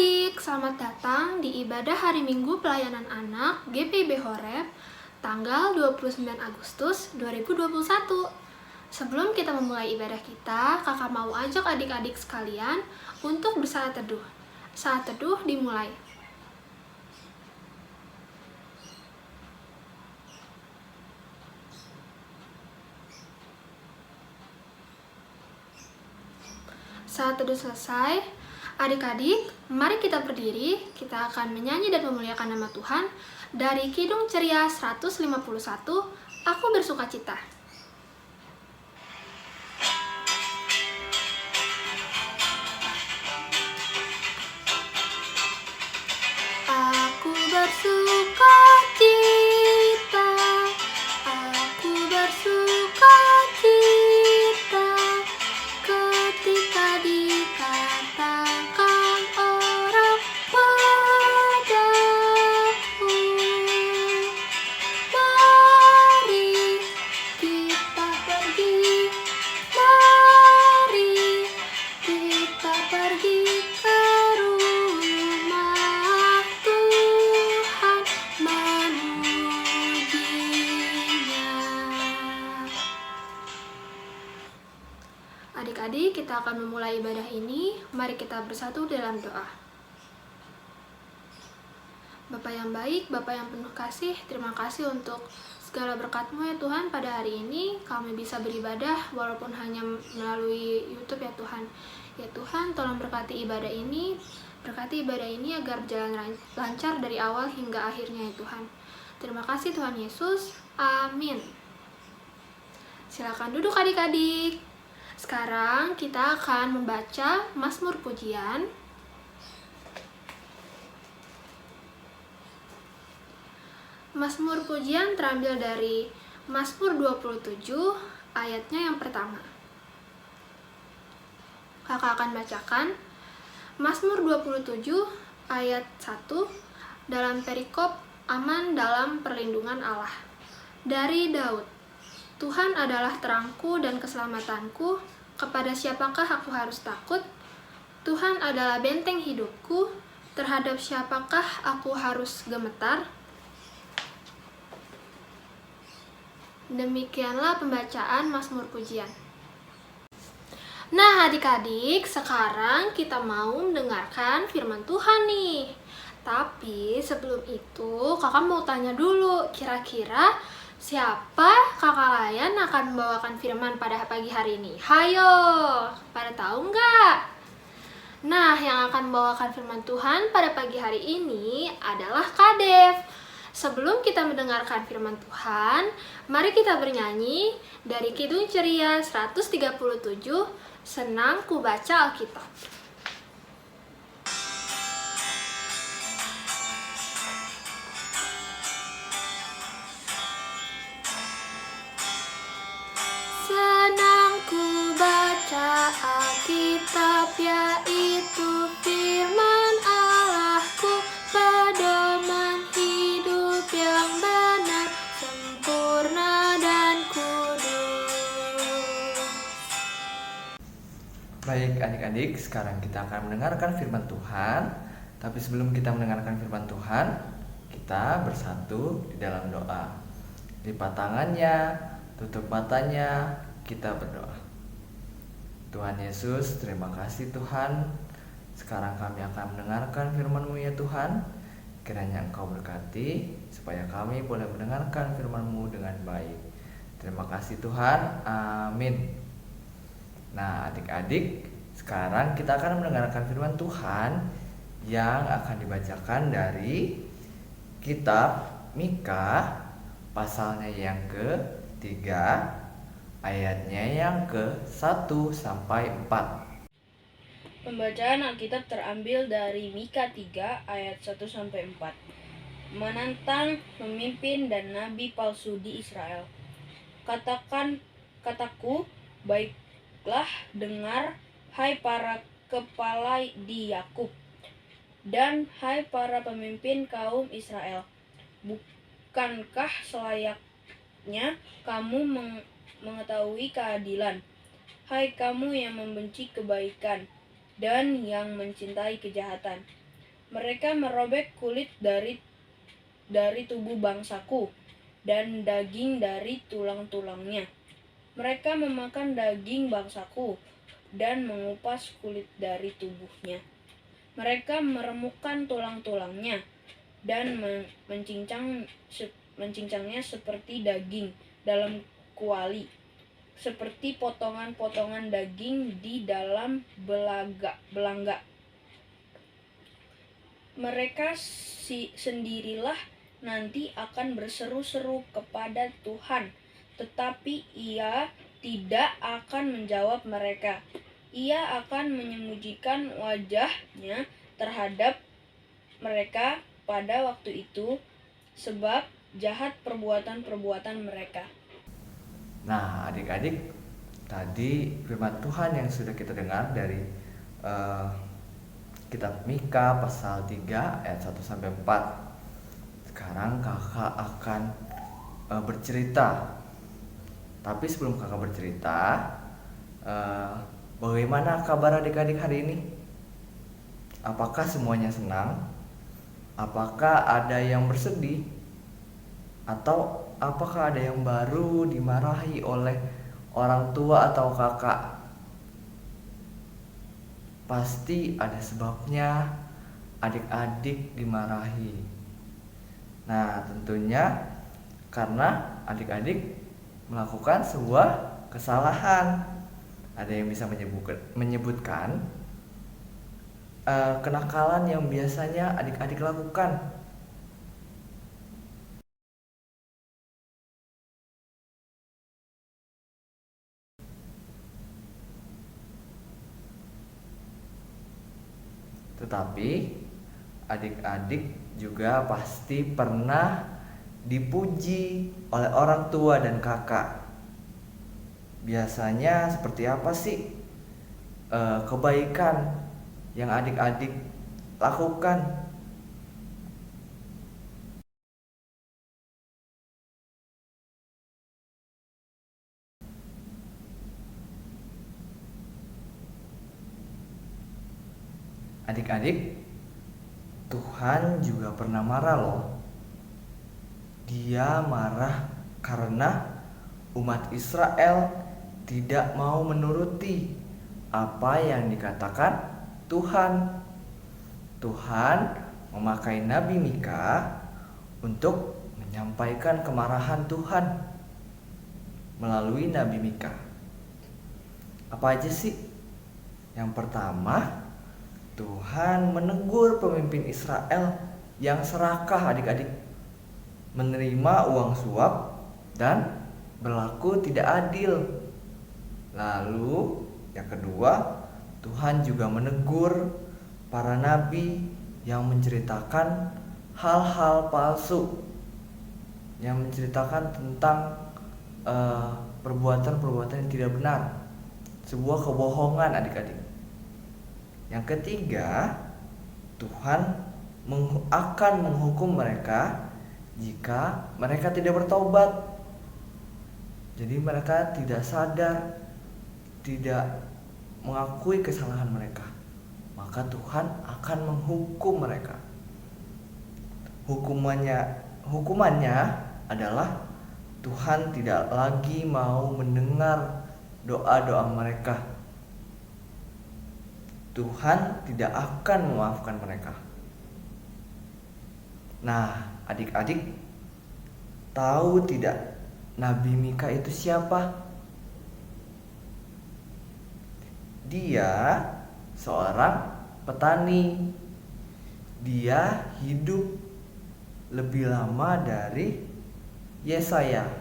Adik-adik, selamat datang di ibadah hari Minggu Pelayanan Anak GPIB Horeb tanggal 29 Agustus 2021. Sebelum kita memulai ibadah kita, kakak mau ajak adik-adik sekalian untuk bersaat teduh. Saat teduh dimulai. Saat teduh selesai, adik-adik, mari kita berdiri, kita akan menyanyi dan memuliakan nama Tuhan dari Kidung Ceria 151, Aku Bersukacita. Aku bersukacita, aku bersukacita, ketika dikatakan orang padaku, mari kita pergi, mari kita pergi ke rumah Tuhan memujinya. Adik-adik, kita akan memulai ibadah ini. Mari kita bersatu dalam doa. Bapa yang baik, Bapa yang penuh kasih, terima kasih untuk segala berkat-Mu ya Tuhan. Pada hari ini kami bisa beribadah walaupun hanya melalui YouTube ya Tuhan. Ya Tuhan, tolong berkati ibadah ini. Berkati ibadah ini agar berjalan lancar dari awal hingga akhirnya ya Tuhan. Terima kasih Tuhan Yesus. Amin. Silakan duduk adik-adik. Sekarang kita akan membaca Mazmur Pujian. Mazmur Pujian terambil dari Mazmur 27 ayatnya yang pertama. Kakak akan bacakan Mazmur 27 ayat 1 dalam perikop Aman dalam Perlindungan Allah. Dari Daud. Tuhan adalah terangku dan keselamatanku, kepada siapakah aku harus takut? Tuhan adalah benteng hidupku, terhadap siapakah aku harus gemetar? Demikianlah pembacaan Mazmur Pujian. Nah adik-adik, sekarang kita mau mendengarkan firman Tuhan nih. Tapi sebelum itu kakak mau tanya dulu, kira-kira siapa kakak layan akan membawakan firman pada pagi hari ini? Hayo, pada tahu nggak? Nah, yang akan membawakan firman Tuhan pada pagi hari ini adalah Kak Dev. Sebelum kita mendengarkan firman Tuhan, mari kita bernyanyi dari Kidung Ceria 137, Senang ku baca Alkitab. Senang ku baca Alkitab, yaitu firman Allahku, pedoman hidup yang benar, sempurna dan kudus. Baik adik-adik, sekarang kita akan mendengarkan firman Tuhan. Tapi sebelum kita mendengarkan firman Tuhan, kita bersatu di dalam doa. Lipat tangannya, tutup matanya, kita berdoa. Tuhan Yesus, terima kasih Tuhan. Sekarang kami akan mendengarkan firman-Mu ya Tuhan. Kiranya Engkau berkati, supaya kami boleh mendengarkan firman-Mu dengan baik. Terima kasih Tuhan, amin. Nah adik-adik, sekarang kita akan mendengarkan firman Tuhan yang akan dibacakan dari kitab Mika, pasalnya yang ke-3, ayatnya yang ke-1 sampai 4. Pembacaan Alkitab terambil dari Mika 3 ayat 1 sampai 4. Menantang pemimpin dan nabi palsu di Israel. Kataku, baiklah dengar, hai para kepala di Yakub, dan hai para pemimpin kaum Israel. Bukankah selayaknya kamu mengetahui keadilan, hai kamu yang membenci kebaikan dan yang mencintai kejahatan? Mereka merobek kulit dari tubuh bangsaku dan daging dari tulang-tulangnya. Mereka memakan daging bangsaku dan mengupas kulit dari tubuhnya. Mereka meremukkan tulang-tulangnya dan mencincangnya seperti daging dalam kuali, seperti potongan-potongan daging di dalam belangga. Mereka sendirilah nanti akan berseru-seru kepada Tuhan, tetapi Ia tidak akan menjawab mereka. Ia akan menyembunyikan wajahnya terhadap mereka pada waktu itu, sebab jahat perbuatan-perbuatan mereka. Nah, adik-adik, tadi firman Tuhan yang sudah kita dengar dari kitab Mika pasal 3 ayat 1-4. Sekarang kakak akan bercerita. Tapi sebelum kakak bercerita, bagaimana kabar adik-adik hari ini? Apakah semuanya senang? Apakah ada yang bersedih? Atau apakah ada yang baru dimarahi oleh orang tua atau kakak? Pasti ada sebabnya adik-adik dimarahi. Nah, tentunya karena adik-adik melakukan sebuah kesalahan. Ada yang bisa menyebutkan kenakalan yang biasanya adik-adik lakukan. Tetapi adik-adik juga pasti pernah dipuji oleh orang tua dan kakak. Biasanya seperti apa sih kebaikan yang adik-adik lakukan? Adik-adik, Tuhan juga pernah marah loh. Dia marah karena umat Israel tidak mau menuruti apa yang dikatakan Tuhan. Tuhan memakai Nabi Mika untuk menyampaikan kemarahan Tuhan melalui Nabi Mika. Apa aja sih? Yang pertama, Tuhan menegur pemimpin Israel yang serakah adik-adik, menerima uang suap dan berlaku tidak adil. Lalu yang kedua, Tuhan juga menegur para nabi yang menceritakan hal-hal palsu, yang menceritakan tentang perbuatan-perbuatan yang tidak benar, sebuah kebohongan adik-adik. Yang ketiga, Tuhan akan menghukum mereka jika mereka tidak bertobat. Jadi mereka tidak sadar, tidak mengakui kesalahan mereka, maka Tuhan akan menghukum mereka. Hukumannya adalah Tuhan tidak lagi mau mendengar doa-doa mereka. Tuhan tidak akan memaafkan mereka. Nah, adik-adik tahu tidak Nabi Mika itu siapa? Dia seorang petani. Dia hidup lebih lama dari Yesaya.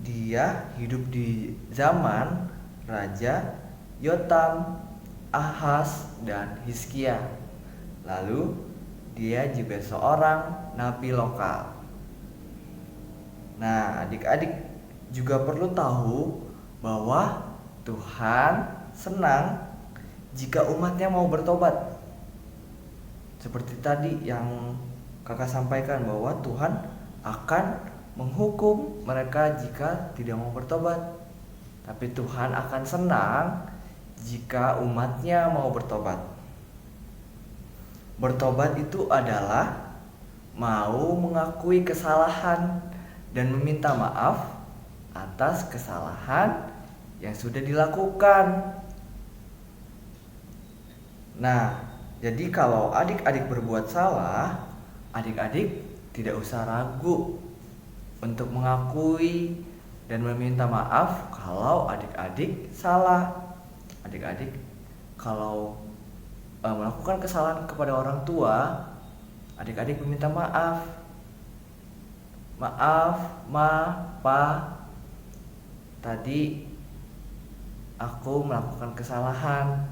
Dia hidup di zaman Raja Yotam, Ahaz, dan Hizkia. Lalu dia juga seorang nabi lokal. Nah, adik-adik juga perlu tahu bahwa Tuhan senang jika umatnya mau bertobat. Seperti tadi yang kakak sampaikan bahwa Tuhan akan menghukum mereka jika tidak mau bertobat. Tapi Tuhan akan senang jika umatnya mau bertobat. Bertobat itu adalah mau mengakui kesalahan dan meminta maaf atas kesalahan yang sudah dilakukan. Nah, jadi kalau adik-adik berbuat salah, adik-adik tidak usah ragu untuk mengakui dan meminta maaf kalau adik-adik salah. Adik-adik kalau melakukan kesalahan kepada orang tua, adik-adik meminta maaf. Maaf, ma, pa, tadi aku melakukan kesalahan.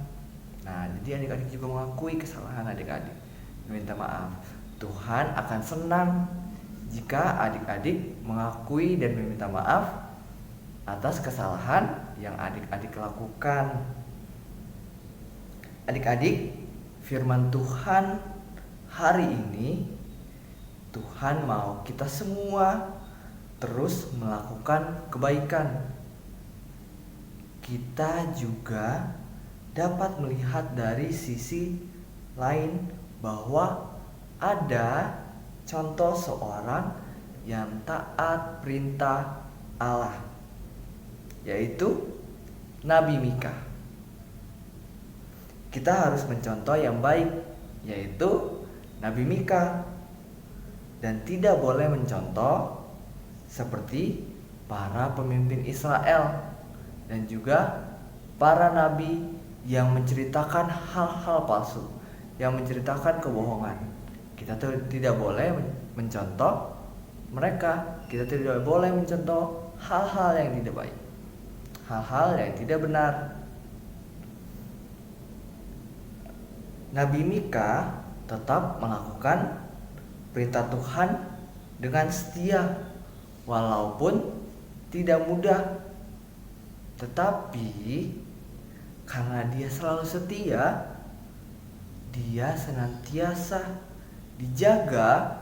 Nah, jadi adik-adik juga mengakui kesalahan adik-adik, meminta maaf. Tuhan akan senang jika adik-adik mengakui dan meminta maaf atas kesalahan yang adik-adik lakukan. Adik-adik, firman Tuhan hari ini, Tuhan mau kita semua terus melakukan kebaikan. Kita juga dapat melihat dari sisi lain bahwa ada contoh seorang yang taat perintah Allah, yaitu Nabi Mika. Kita harus mencontoh yang baik, yaitu Nabi Mika, dan tidak boleh mencontoh seperti para pemimpin Israel dan juga para nabi yang menceritakan hal-hal palsu, yang menceritakan kebohongan. Kita tidak boleh mencontoh mereka. Kita tidak boleh mencontoh hal-hal yang tidak baik, hal-hal yang tidak benar. Nabi Mika tetap melakukan perintah Tuhan dengan setia, walaupun tidak mudah. Tetapi karena dia selalu setia, dia senantiasa dijaga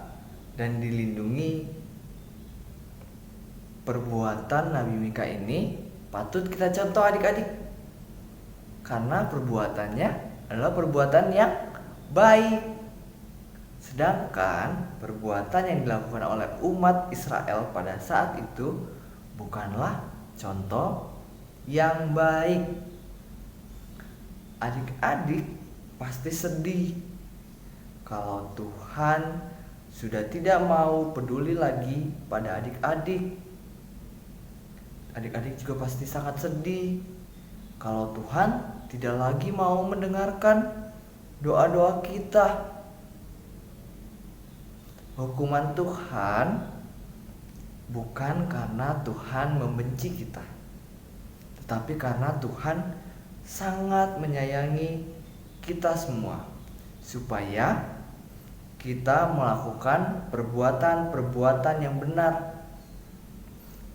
dan dilindungi. Perbuatan Nabi Mika ini patut kita contoh adik-adik, karena perbuatannya adalah perbuatan yang baik. Sedangkan perbuatan yang dilakukan oleh umat Israel pada saat itu bukanlah contoh yang baik. Adik-adik pasti sedih kalau Tuhan sudah tidak mau peduli lagi pada adik-adik. Adik-adik juga pasti sangat sedih kalau Tuhan tidak lagi mau mendengarkan doa-doa kita. Hukuman Tuhan bukan karena Tuhan membenci kita, tetapi karena Tuhan sangat menyayangi kita semua, supaya kita melakukan perbuatan-perbuatan yang benar.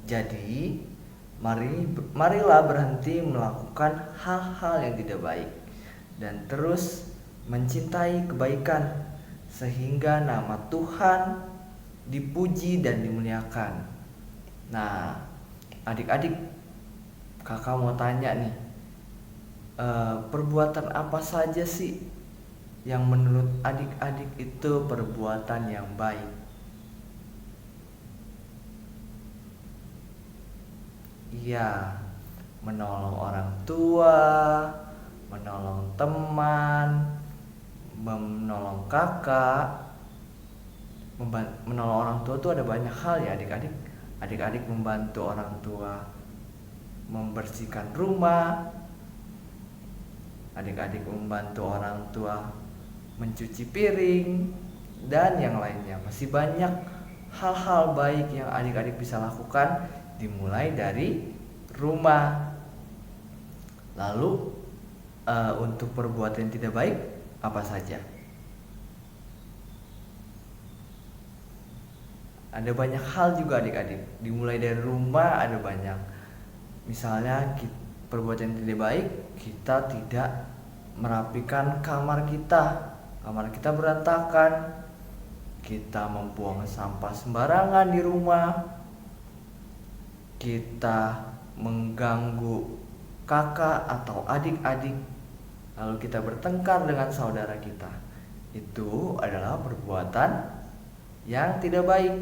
Jadi, marilah berhenti melakukan hal-hal yang tidak baik dan terus mencintai kebaikan, sehingga nama Tuhan dipuji dan dimuliakan. Nah, adik-adik, kakak mau tanya nih, perbuatan apa saja sih yang menurut adik-adik itu perbuatan yang baik? Iya, menolong orang tua, menolong teman, menolong kakak. Menolong orang tua itu ada banyak hal ya adik-adik. Adik-adik membantu orang tua membersihkan rumah, adik-adik membantu orang tua mencuci piring, dan yang lainnya. Masih banyak hal-hal baik yang adik-adik bisa lakukan, dimulai dari rumah. Lalu untuk perbuatan yang tidak baik apa saja? Ada banyak hal juga adik-adik. Dimulai dari rumah ada banyak. Misalnya perbuatan yang tidak baik, kita tidak merapikan kamar kita. Kamar kita berantakan. Kita membuang sampah sembarangan di rumah. Kita mengganggu kakak atau adik-adik. Lalu kita bertengkar dengan saudara kita. itu adalah perbuatan yang tidak baik.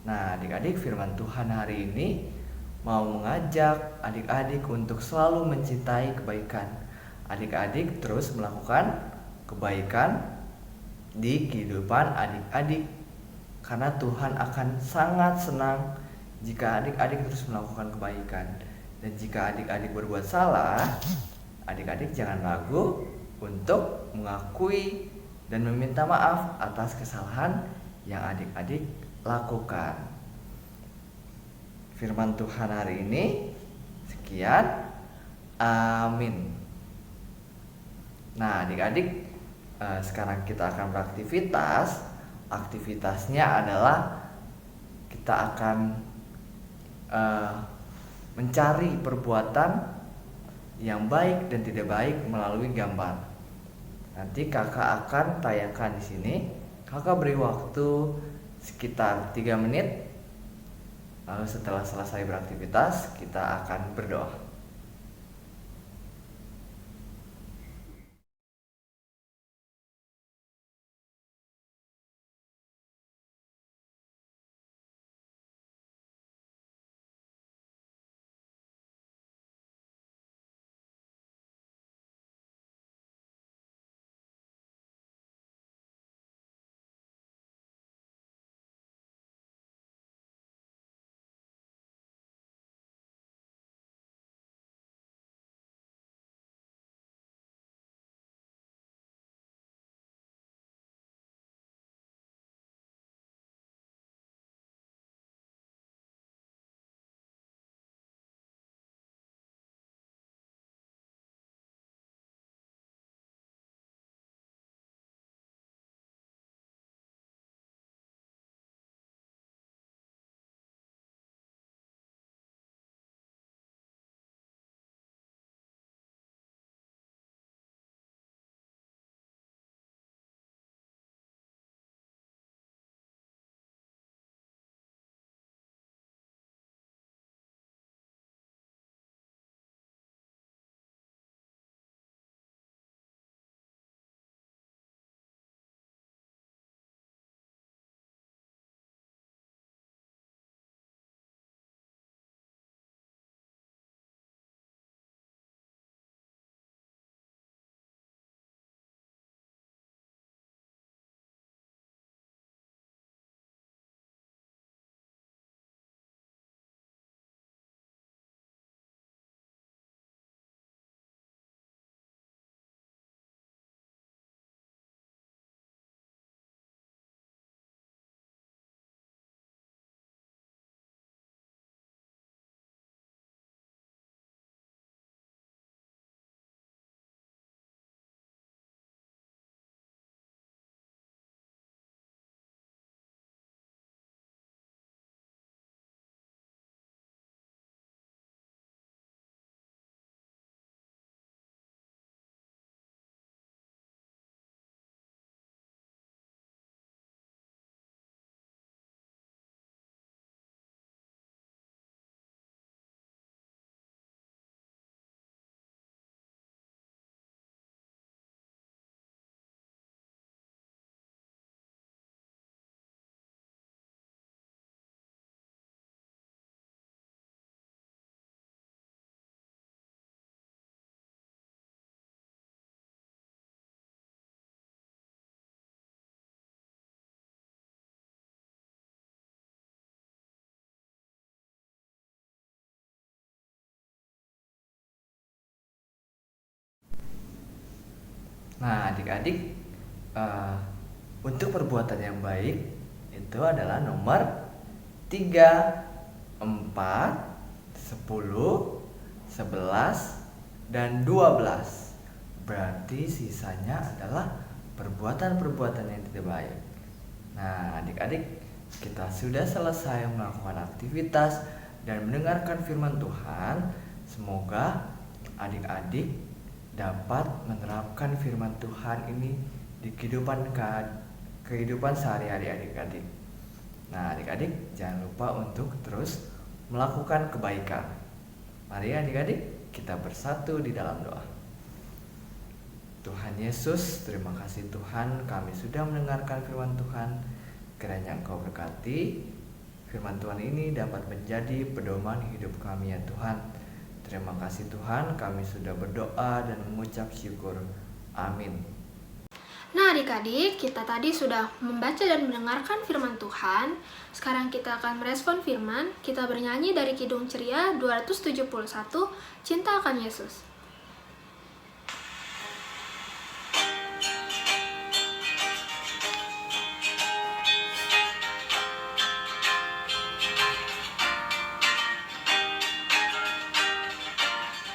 Nah, adik-adik, firman Tuhan hari ini mau mengajak adik-adik untuk selalu mencintai kebaikan. Adik-adik terus melakukan kebaikan di kehidupan adik-adik, karena Tuhan akan sangat senang jika adik-adik terus melakukan kebaikan. Dan jika adik-adik berbuat salah, adik-adik jangan ragu untuk mengakui dan meminta maaf atas kesalahan yang adik-adik lakukan. Firman Tuhan hari ini sekian. Amin. Nah, adik-adik, sekarang kita akan beraktivitas. Aktivitasnya adalah kita akan mencari perbuatan yang baik dan tidak baik melalui gambar. Nanti kakak akan tayangkan di sini. Kakak beri waktu sekitar 3 menit. Lalu setelah selesai beraktivitas, kita akan berdoa. Nah, adik-adik, untuk perbuatan yang baik itu adalah nomor 3, 4, 10, 11, dan 12. Berarti sisanya adalah perbuatan-perbuatan yang tidak baik. Nah, adik-adik, kita sudah selesai melakukan aktivitas dan mendengarkan firman Tuhan. Semoga adik-adik dapat menerapkan firman Tuhan ini di kehidupan sehari-hari adik-adik. Nah, adik-adik jangan lupa untuk terus melakukan kebaikan. Mari adik-adik kita bersatu di dalam doa. Tuhan Yesus, terima kasih Tuhan, kami sudah mendengarkan firman Tuhan. Kiranya Engkau berkati firman Tuhan ini dapat menjadi pedoman hidup kami ya Tuhan. Terima kasih Tuhan, kami sudah berdoa dan mengucap syukur. Amin. Nah adik-adik, kita tadi sudah membaca dan mendengarkan firman Tuhan. Sekarang kita akan merespon firman. Kita bernyanyi dari Kidung Ceria 271, Cinta Akan Yesus.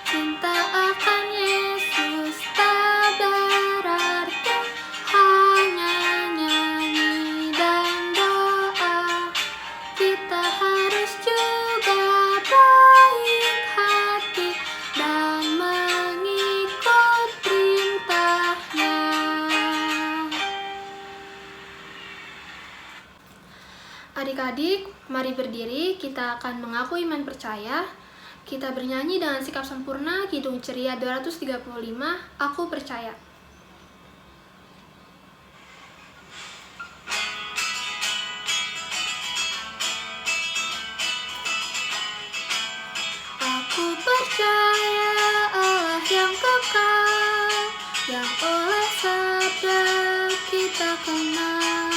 Cinta akan Yesus tak berarti hanya nyanyi dan doa. Kita harus juga baik hati dan mengikut perintahnya. Adik-adik, mari berdiri, kita akan mengaku iman percaya. Kita bernyanyi dengan sikap sempurna, Kidung Ceria 235, Aku Percaya. Aku percaya Allah yang kekal, yang oleh sabda kita kenal,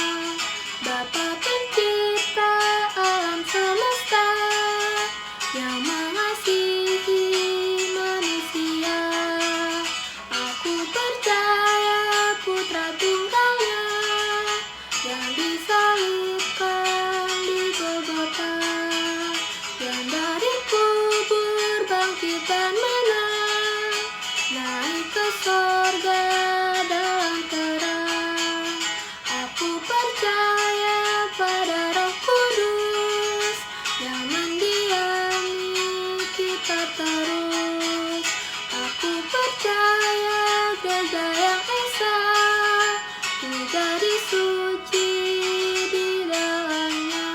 Bapa pencipta alam semesta, yang mengasihi manusia. Aku percaya Putra Tunggalnya yang disalibkan di Golgota, yang dari kubur bangkit dan menang, naik ke sorga dalam terang. Aku percaya pada Roh Kudus yang mendiami kita terus. Aku percaya gereja yang esa, pribadi suci di dalamnya.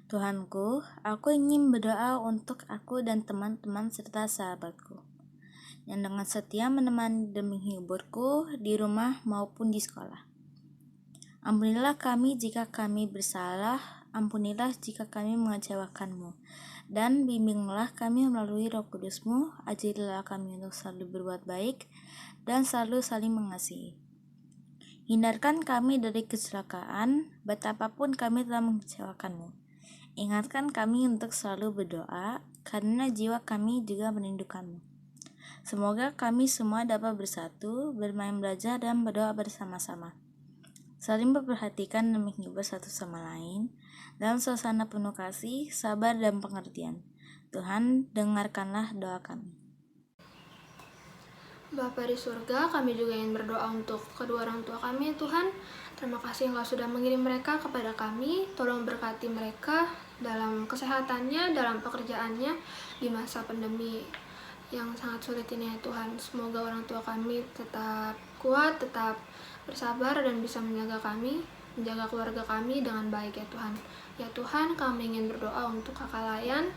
Tuhanku, aku ingin berdoa untuk aku dan teman-teman serta sahabatku yang dengan setia menemani demi hiburku di rumah maupun di sekolah. Ampunilah kami jika kami bersalah, ampunilah jika kami mengecewakanmu, dan bimbinglah kami melalui Roh Kudus-Mu, ajarilah kami untuk selalu berbuat baik dan selalu saling mengasihi. Hindarkan kami dari kecelakaan, betapapun kami telah mengecewakanmu. Ingatkan kami untuk selalu berdoa, karena jiwa kami juga merindukanmu. Semoga kami semua dapat bersatu, bermain belajar dan berdoa bersama-sama, saling memperhatikan dan menghibur satu sama lain, dalam suasana penuh kasih, sabar, dan pengertian. Tuhan, dengarkanlah doa kami. Bapa di surga, kami juga ingin berdoa untuk kedua orang tua kami, Tuhan. Terima kasih Engkau sudah mengirim mereka kepada kami. Tolong berkati mereka dalam kesehatannya, dalam pekerjaannya di masa pandemi yang sangat sulit ini ya Tuhan. Semoga orang tua kami tetap kuat, tetap bersabar dan bisa menjaga kami, menjaga keluarga kami dengan baik ya Tuhan. Ya Tuhan, kami ingin berdoa untuk kakak Layan.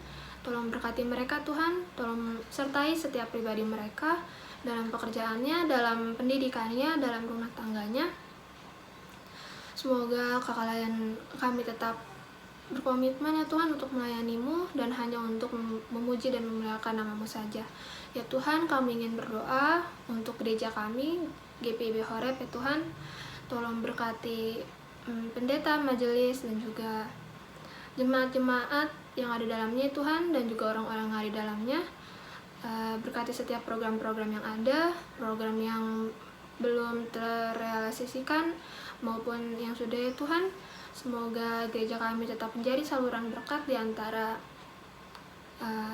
Tolong berkati mereka Tuhan, tolong sertai setiap pribadi mereka dalam pekerjaannya, dalam pendidikannya, dalam rumah tangganya. Semoga kakak Layan kami tetap berkomitmen ya Tuhan untuk melayani-Mu dan hanya untuk memuji dan memuliakan nama-Mu saja. Ya Tuhan, kami ingin berdoa untuk gereja kami, GPIB Horeb ya Tuhan. Tolong berkati pendeta, majelis, dan juga jemaat-jemaat yang ada dalamnya Tuhan, dan juga orang-orang yang ada di dalamnya. Berkati setiap program-program yang ada, program yang belum terrealisasikan maupun yang sudah ya Tuhan. Semoga gereja kami tetap menjadi saluran berkat di antara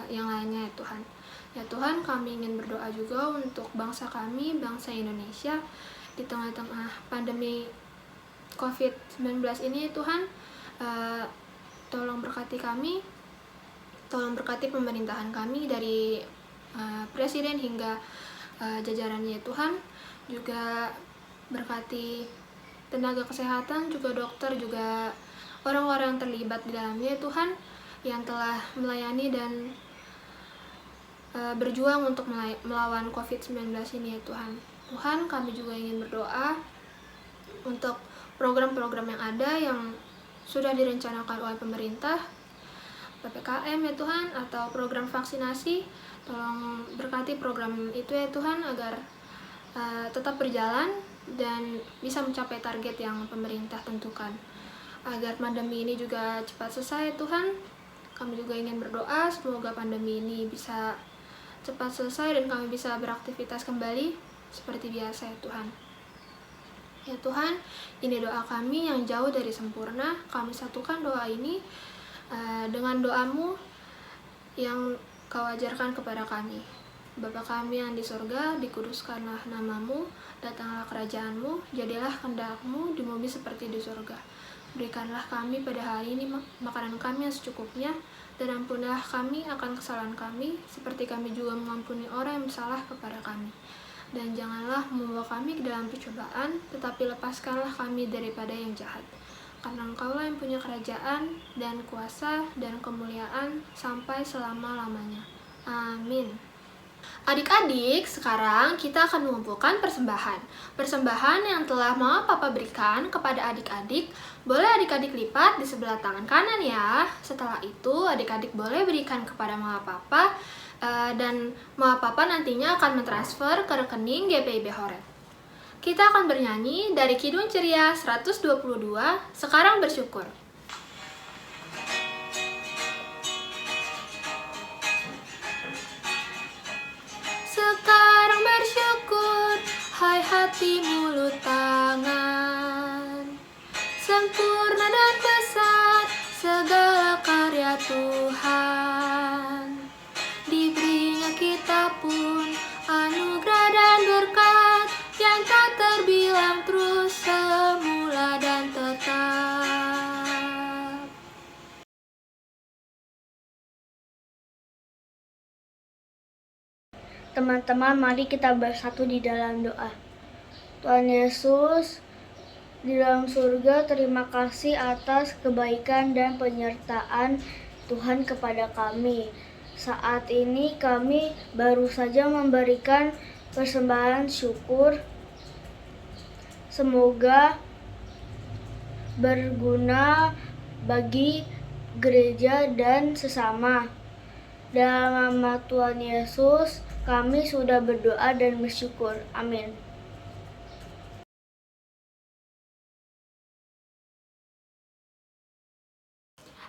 yang lainnya ya Tuhan. Ya Tuhan, kami ingin berdoa juga untuk bangsa kami, bangsa Indonesia, di tengah-tengah pandemi COVID-19 ini Tuhan. Tolong berkati kami, tolong berkati pemerintahan kami dari presiden hingga jajarannya Tuhan. Juga Berkati tenaga kesehatan, juga dokter, juga orang-orang yang terlibat di dalamnya ya Tuhan, yang telah melayani dan berjuang untuk melawan COVID-19 ini ya Tuhan. Tuhan, kami juga ingin berdoa untuk program-program yang ada yang sudah direncanakan oleh pemerintah, PPKM ya Tuhan, atau program vaksinasi. Tolong berkati program itu ya Tuhan, agar tetap berjalan dan bisa mencapai target yang pemerintah tentukan. Agar pandemi ini juga cepat selesai ya Tuhan. Kami juga ingin berdoa semoga pandemi ini bisa cepat selesai dan kami bisa beraktivitas kembali seperti biasa ya Tuhan. Ya Tuhan, ini doa kami yang jauh dari sempurna. Kami satukan doa ini dengan doa-Mu yang Kau ajarkan kepada kami. Bapa kami yang di surga, dikuduskanlah nama-Mu, datanglah kerajaan-Mu, jadilah kehendak-Mu di bumi seperti di surga. Berikanlah kami pada hari ini makanan kami yang secukupnya, dan ampunilah kami akan kesalahan kami, seperti kami juga mengampuni orang yang bersalah kepada kami. Dan janganlah membawa kami ke dalam percobaan, tetapi lepaskanlah kami daripada yang jahat. Karena Engkaulah yang punya kerajaan, dan kuasa, dan kemuliaan, sampai selama-lamanya. Amin. Adik-adik, sekarang kita akan mengumpulkan persembahan. Persembahan yang telah Mama Papa berikan kepada adik-adik, boleh adik-adik lipat di sebelah tangan kanan ya. Setelah itu, adik-adik boleh berikan kepada Mama Papa, dan Mama Papa nantinya akan mentransfer ke rekening GPIB Horeb. Kita akan bernyanyi dari Kidung Ceria 122, Sekarang Bersyukur. Sekarang bersyukur, hai hati mulut tangan, sempurna dan besar segala karya Tuhan. Diberinya kita pun anugerah dan berkat yang tak terbilang, terus semula dan tetap. Teman-teman, mari kita bersatu di dalam doa. Tuhan Yesus, di dalam surga, terima kasih atas kebaikan dan penyertaan Tuhan kepada kami. Saat ini kami baru saja memberikan persembahan syukur. Semoga berguna bagi gereja dan sesama. Dalam nama Tuhan Yesus, kami sudah berdoa dan bersyukur. Amin.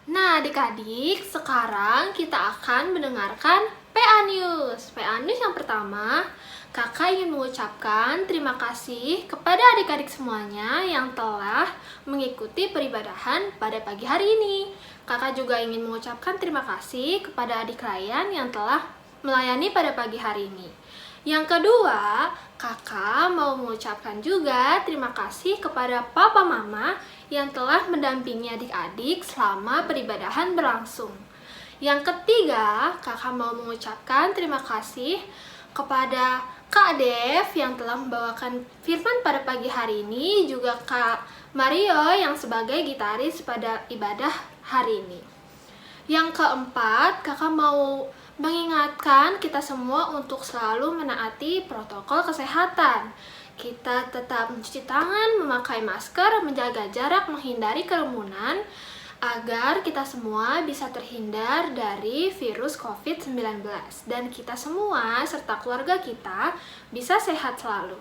Nah, adik-adik, sekarang kita akan mendengarkan PA News. PA News yang pertama, Kakak ingin mengucapkan terima kasih kepada adik-adik semuanya yang telah mengikuti peribadahan pada pagi hari ini. Kakak juga ingin mengucapkan terima kasih kepada adik Ryan yang telah melayani pada pagi hari ini. Yang kedua, Kakak mau mengucapkan juga terima kasih kepada Papa Mama yang telah mendampingi adik-adik selama peribadahan berlangsung. Yang ketiga, Kakak mau mengucapkan terima kasih kepada Kak Dev yang telah membawakan firman pada pagi hari ini, juga Kak Mario yang sebagai gitaris pada ibadah hari ini. Yang keempat, Kakak mau mengingatkan kita semua untuk selalu menaati protokol kesehatan. Kita tetap mencuci tangan, memakai masker, menjaga jarak, menghindari kerumunan, agar kita semua bisa terhindar dari virus COVID-19. Dan kita semua serta keluarga kita bisa sehat selalu.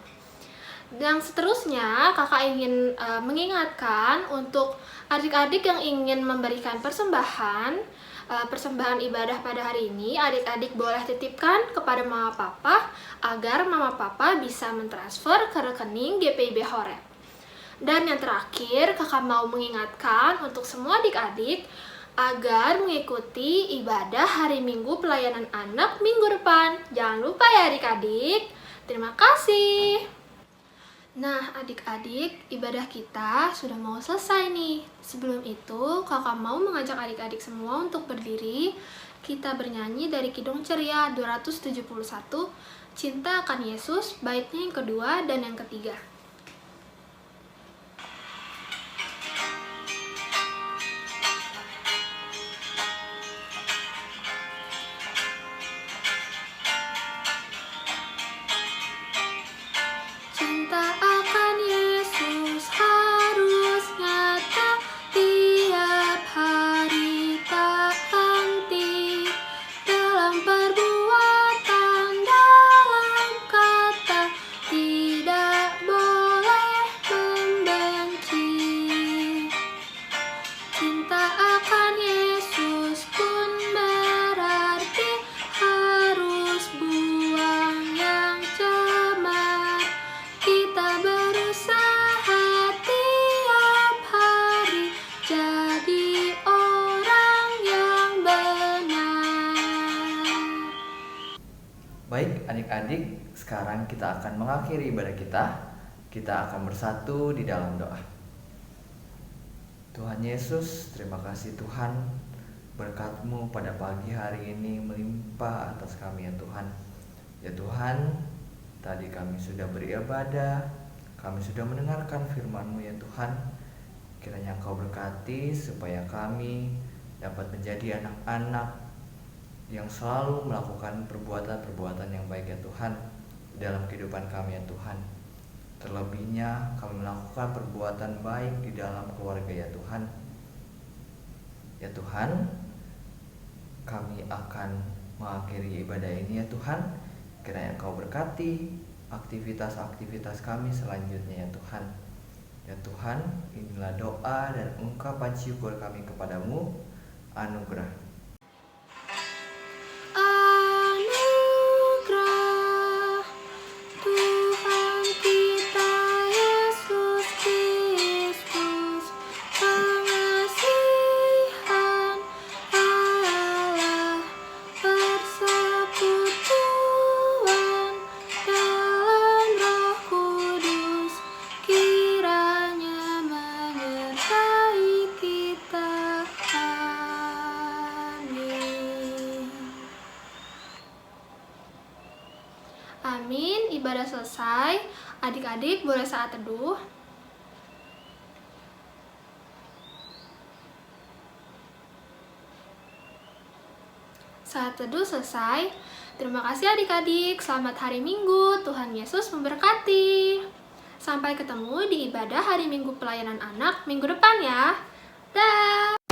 Dan seterusnya, Kakak ingin mengingatkan untuk adik-adik yang ingin memberikan persembahan ibadah pada hari ini, adik-adik boleh titipkan kepada Mama Papa agar Mama Papa bisa mentransfer ke rekening GPIB Horeb. Dan yang terakhir, Kakak mau mengingatkan untuk semua adik-adik agar mengikuti ibadah hari Minggu pelayanan anak minggu depan. Jangan lupa ya adik-adik. Terima kasih. Nah, adik-adik, ibadah kita sudah mau selesai nih. Sebelum itu, Kakak mau mengajak adik-adik semua untuk berdiri. Kita bernyanyi dari Kidung Ceria 271, Cinta Akan Yesus, baitnya yang kedua dan yang ketiga. Adik-adik, sekarang kita akan mengakhiri ibadah kita. Kita akan bersatu di dalam doa. Tuhan Yesus, terima kasih Tuhan, berkat-Mu pada pagi hari ini melimpah atas kami ya Tuhan. Ya Tuhan, tadi kami sudah beribadah, kami sudah mendengarkan firman-Mu ya Tuhan. Kiranya Engkau berkati supaya kami dapat menjadi anak-anak yang selalu melakukan perbuatan-perbuatan yang baik ya Tuhan dalam kehidupan kami ya Tuhan. Terlebihnya kami melakukan perbuatan baik di dalam keluarga ya Tuhan. Ya Tuhan, kami akan mengakhiri ibadah ini ya Tuhan. Kiranya Engkau berkati aktivitas-aktivitas kami selanjutnya ya Tuhan. Ya Tuhan, inilah doa dan ungkapan syukur kami kepadamu. Anugerah. Amin, ibadah selesai. Adik-adik boleh saat teduh. Saat teduh selesai. Terima kasih adik-adik. Selamat hari Minggu. Tuhan Yesus memberkati. Sampai ketemu di ibadah hari Minggu pelayanan anak minggu depan ya. Dah.